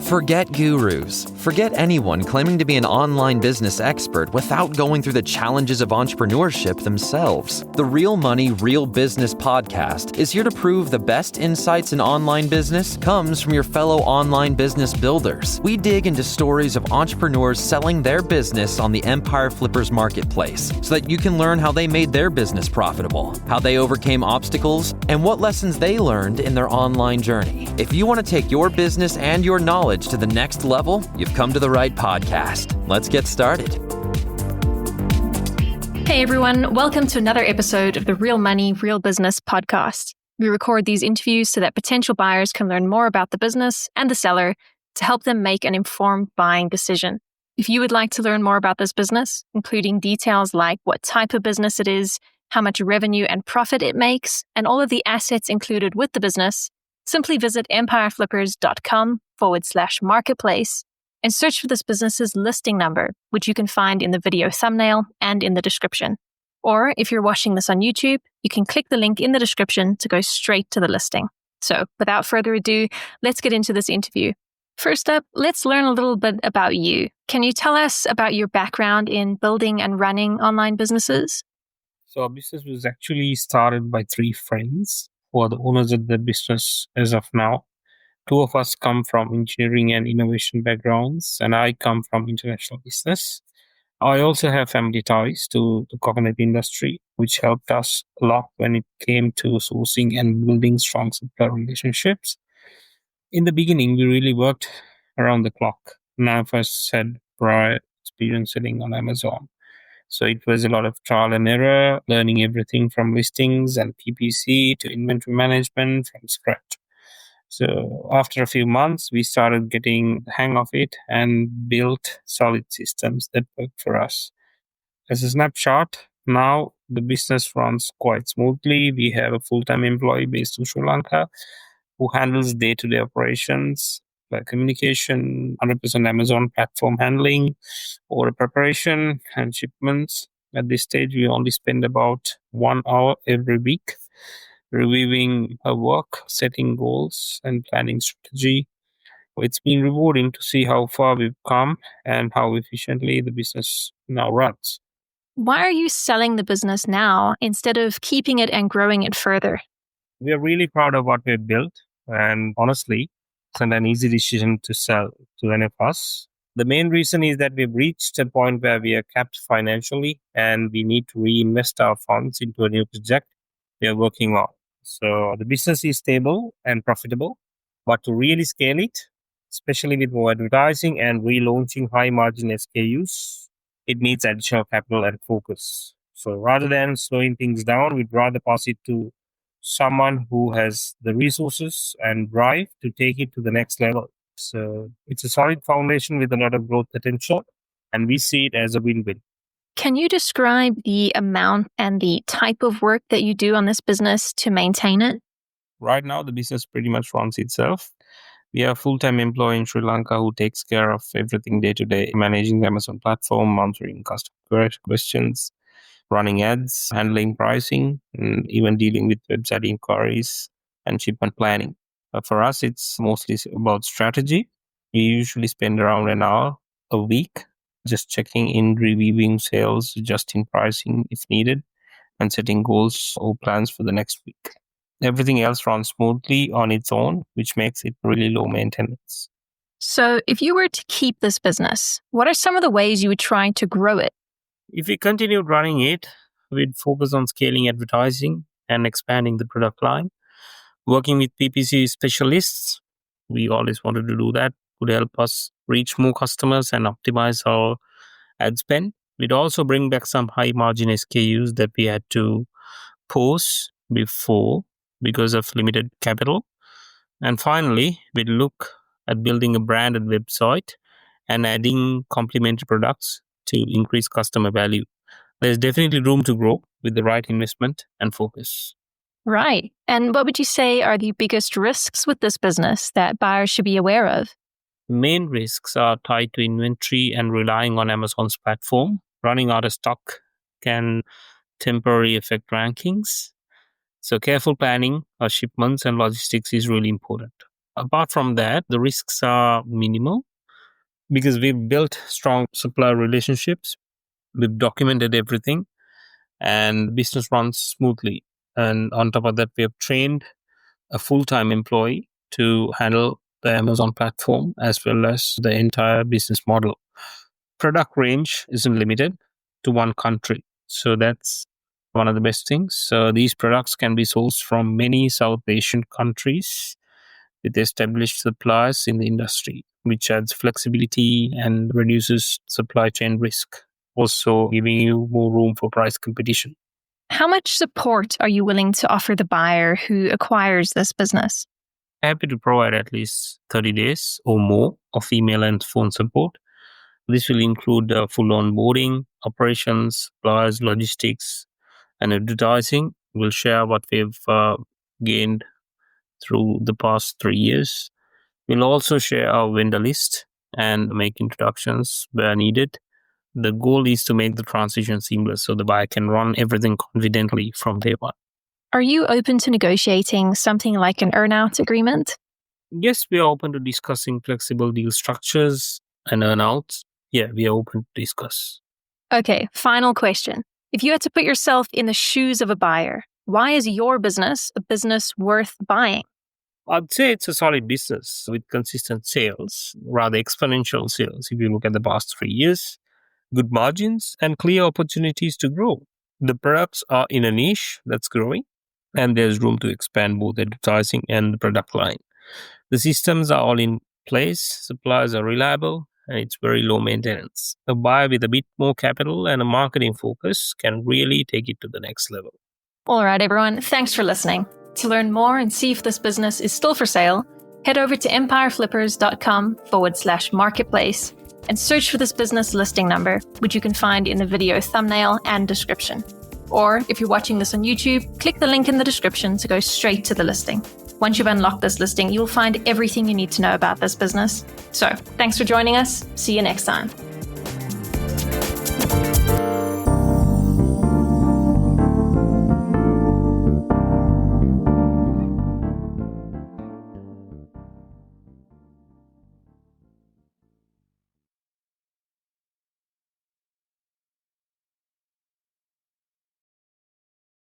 Forget gurus. Forget anyone claiming to be an online business expert without going through the challenges of entrepreneurship themselves. The Real Money, Real Business podcast is here to prove the best insights in online business comes from your fellow online business builders. We dig into stories of entrepreneurs selling their business on the Empire Flippers marketplace so that you can learn how they made their business profitable, how they overcame obstacles, and what lessons they learned in their online journey. If you want to take your business and your knowledge to the next level, you've come to the right podcast. Let's get started. Hey everyone, welcome to another episode of the Real Money, Real Business podcast. We record these interviews so that potential buyers can learn more about the business and the seller to help them make an informed buying decision. If you would like to learn more about this business, including details like what type of business it is, how much revenue and profit it makes, and all of the assets included with the business, simply visit empireflippers.com/marketplace and search for this business's listing number, which you can find in the video thumbnail and in the description. Or if you're watching this on YouTube, you can click the link in the description to go straight to the listing. So without further ado, let's get into this interview. First up, let's learn a little bit about you. Can you tell us about your background in building and running online businesses? So our business was actually started by three friends who are the owners of the business as of now. Two of us come from engineering and innovation backgrounds, and I come from international business. I also have family ties to the coconut industry, which helped us a lot when it came to sourcing and building strong supplier relationships. In the beginning, we really worked around the clock. None of us had prior experience selling on Amazon. So it was a lot of trial and error, learning everything from listings and PPC to inventory management from scratch. So after a few months, we started getting the hang of it and built solid systems that worked for us. As a snapshot, now the business runs quite smoothly. We have a full-time employee based in Sri Lanka who handles day-to-day operations, like communication, 100% Amazon platform handling, order preparation, and shipments. At this stage, we only spend about 1 hour every week reviewing our work, setting goals, and planning strategy. It's been rewarding to see how far we've come and how efficiently the business now runs. Why are you selling the business now instead of keeping it and growing it further? We are really proud of what we've built, and honestly, it's not an easy decision to sell to any of us. The main reason is that we've reached a point where we are capped financially and we need to reinvest our funds into a new project we are working on. So the business is stable and profitable, but to really scale it, especially with more advertising and relaunching high margin SKUs, it needs additional capital and focus. So rather than slowing things down, we'd rather pass it to someone who has the resources and drive to take it to the next level. So it's a solid foundation with a lot of growth potential, and we see it as a win-win. Can you describe the amount and the type of work that you do on this business to maintain it? Right now, the business pretty much runs itself. We have a full-time employee in Sri Lanka who takes care of everything day-to-day, managing the Amazon platform, answering customer questions, running ads, handling pricing, and even dealing with website inquiries and shipment planning. For us, it's mostly about strategy. We usually spend around an hour a week just checking in, reviewing sales, adjusting pricing if needed, and setting goals or plans for the next week. Everything else runs smoothly on its own, which makes it really low maintenance. So if you were to keep this business, what are some of the ways you would try to grow it? If we continued running it, we'd focus on scaling advertising and expanding the product line. Working with PPC specialists, we always wanted to do that, would help us reach more customers and optimize our ad spend. We'd also bring back some high margin SKUs that we had to pause before because of limited capital. And finally, we'd look at building a branded website and adding complementary products to increase customer value. There's definitely room to grow with the right investment and focus. Right. And what would you say are the biggest risks with this business that buyers should be aware of? Main risks are tied to inventory and relying on Amazon's platform. Running out of stock can temporarily affect rankings. So careful planning of shipments and logistics is really important. Apart from that, the risks are minimal because we've built strong supplier relationships. We've documented everything and business runs smoothly. And on top of that, we have trained a full-time employee to handle the Amazon platform as well as the entire business model. Product range isn't limited to one country. So that's one of the best things. So these products can be sourced from many South Asian countries with established suppliers in the industry, which adds flexibility and reduces supply chain risk, also giving you more room for price competition. How much support are you willing to offer the buyer who acquires this business? Happy to provide at least 30 days or more of email and phone support. This will include full onboarding, operations, suppliers, logistics, and advertising. We'll share what we've gained through the past 3 years. We'll also share our vendor list and make introductions where needed. The goal is to make the transition seamless so the buyer can run everything confidently from day one. Are you open to negotiating something like an earn-out agreement? Yes, we are open to discussing flexible deal structures and earn-outs. Yeah, we are open to discuss. Okay, final question. If you had to put yourself in the shoes of a buyer, why is your business a business worth buying? I'd say it's a solid business with consistent sales, rather exponential sales. If you look at the past 3 years, good margins and clear opportunities to grow. The products are in a niche that's growing, and there's room to expand both advertising and the product line. The systems are all in place, suppliers are reliable, and it's very low maintenance. A buyer with a bit more capital and a marketing focus can really take it to the next level. All right, everyone, thanks for listening. To learn more and see if this business is still for sale, head over to empireflippers.com/marketplace and search for this business listing number, which you can find in the video thumbnail and description. Or if you're watching this on YouTube, click the link in the description to go straight to the listing. Once you've unlocked this listing, you'll find everything you need to know about this business. So, thanks for joining us. See you next time.